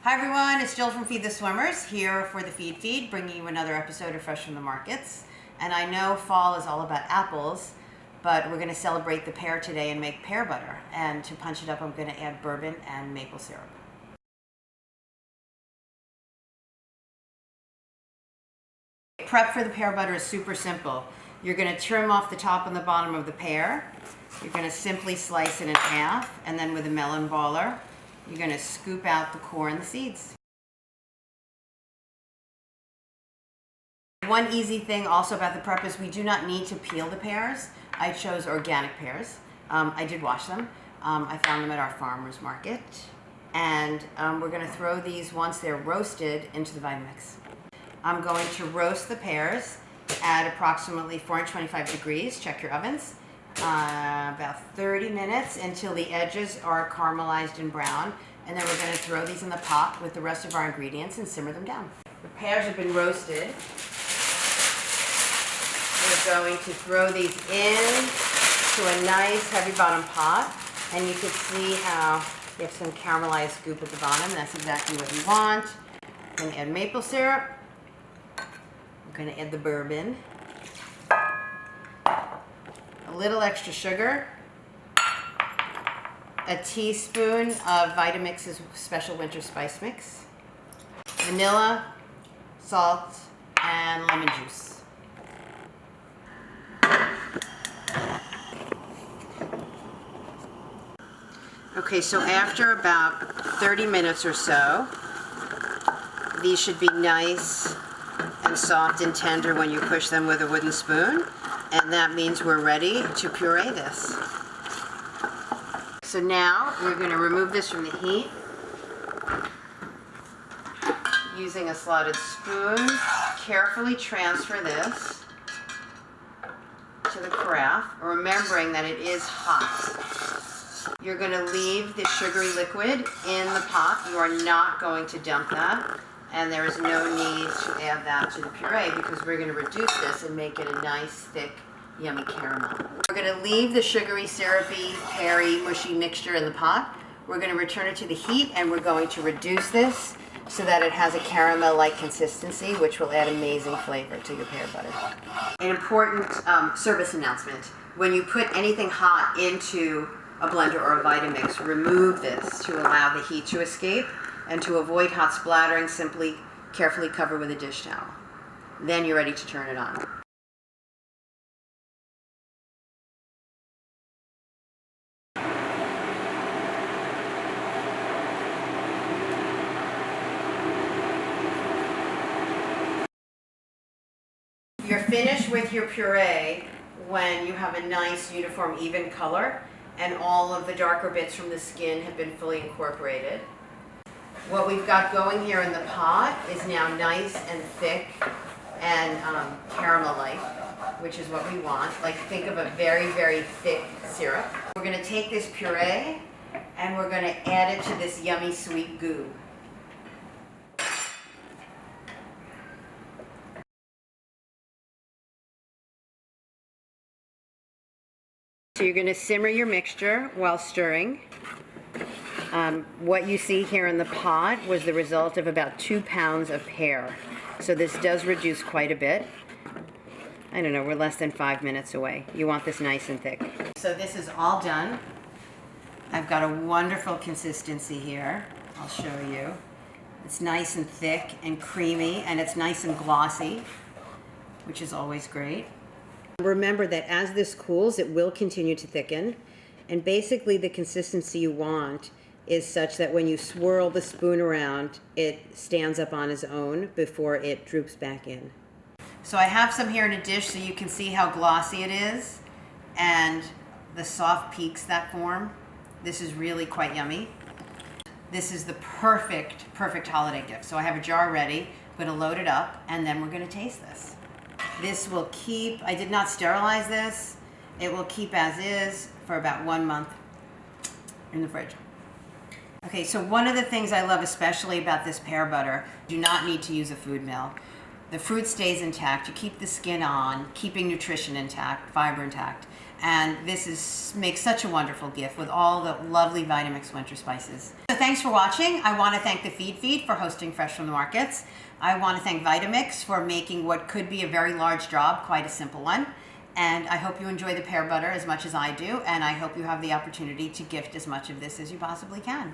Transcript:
Hi everyone, it's Jill from Feed the Swimmers here for the Feedfeed, bringing you another episode of Fresh from the Markets. And I know fall is all about apples, but we're going to celebrate the pear today and make pear butter. And to punch it up, I'm going to add bourbon and maple syrup. Prep for the pear butter is super simple. You're going to trim off the top and the bottom of the pear. You're going to simply slice it in half, and then with a melon baller, you're going to scoop out the core and the seeds. One easy thing also about the prep is we do not need to peel the pears. I chose organic pears. I did wash them. I found them at our farmer's market. And we're going to throw these, once they're roasted, into the Vitamix. I'm going to roast the pears at approximately 425 degrees. Check your ovens. About 30 minutes until the edges are caramelized and brown, and then we're going to throw these in the pot with the rest of our ingredients and simmer them down. The pears have been roasted. We're going to throw these into a nice heavy bottom pot, and you can see how you have some caramelized goop at the bottom. That's exactly what you want. I'm going to add maple syrup. I'm going to add the bourbon. A little extra sugar, a teaspoon of Vitamix's special winter spice mix, vanilla, salt, and lemon juice. Okay, so after about 30 minutes or so, these should be nice and soft and tender when you push them with a wooden spoon. And that means we're ready to puree this. So now we're going to remove this from the heat using a slotted spoon. Carefully transfer this to the carafe, remembering that it is hot. You're going to leave the sugary liquid in the pot. You are not going to dump that. And there is no need to add that to the puree because we're going to reduce this and make it a nice, thick, yummy caramel. We're going to leave the sugary, syrupy, peary, mushy mixture in the pot. We're going to return it to the heat, and we're going to reduce this so that it has a caramel-like consistency, which will add amazing flavor to your pear butter. An important service announcement. When you put anything hot into a blender or a Vitamix, remove this to allow the heat to escape. And to avoid hot splattering, simply carefully cover with a dish towel. Then you're ready to turn it on. You're finished with your puree when you have a nice, uniform, even color, and all of the darker bits from the skin have been fully incorporated. What we've got going here in the pot is now nice and thick and caramel-like, which is what we want. Like, think of a very, very thick syrup. We're going to take this puree and we're going to add it to this yummy sweet goo. So you're going to simmer your mixture while stirring. What you see here in the pot was the result of about 2 pounds of pear. So this does reduce quite a bit. I don't know, we're less than 5 minutes away. You want this nice and thick. So this is all done. I've got a wonderful consistency here. I'll show you. It's nice and thick and creamy, and it's nice and glossy, which is always great. Remember that as this cools, it will continue to thicken. And basically the consistency you want is such that when you swirl the spoon around, it stands up on its own before it droops back in. So I have some here in a dish so you can see how glossy it is and the soft peaks that form. This is really quite yummy. This is the perfect holiday gift. So I have a jar ready. I'm going to load it up, and then we're going to taste this. This will keep, I did not sterilize this. It will keep as is for about 1 month in the fridge. Okay, so one of the things I love especially about this pear butter, you do not need to use a food mill. the fruit stays intact, you keep the skin on, keeping nutrition intact, fiber intact. And this makes such a wonderful gift with all the lovely Vitamix winter spices. So thanks for watching. I want to thank the Feedfeed for hosting Fresh from the Markets. I want to thank Vitamix for making what could be a very large job quite a simple one. And I hope you enjoy the pear butter as much as I do, and I hope you have the opportunity to gift as much of this as you possibly can.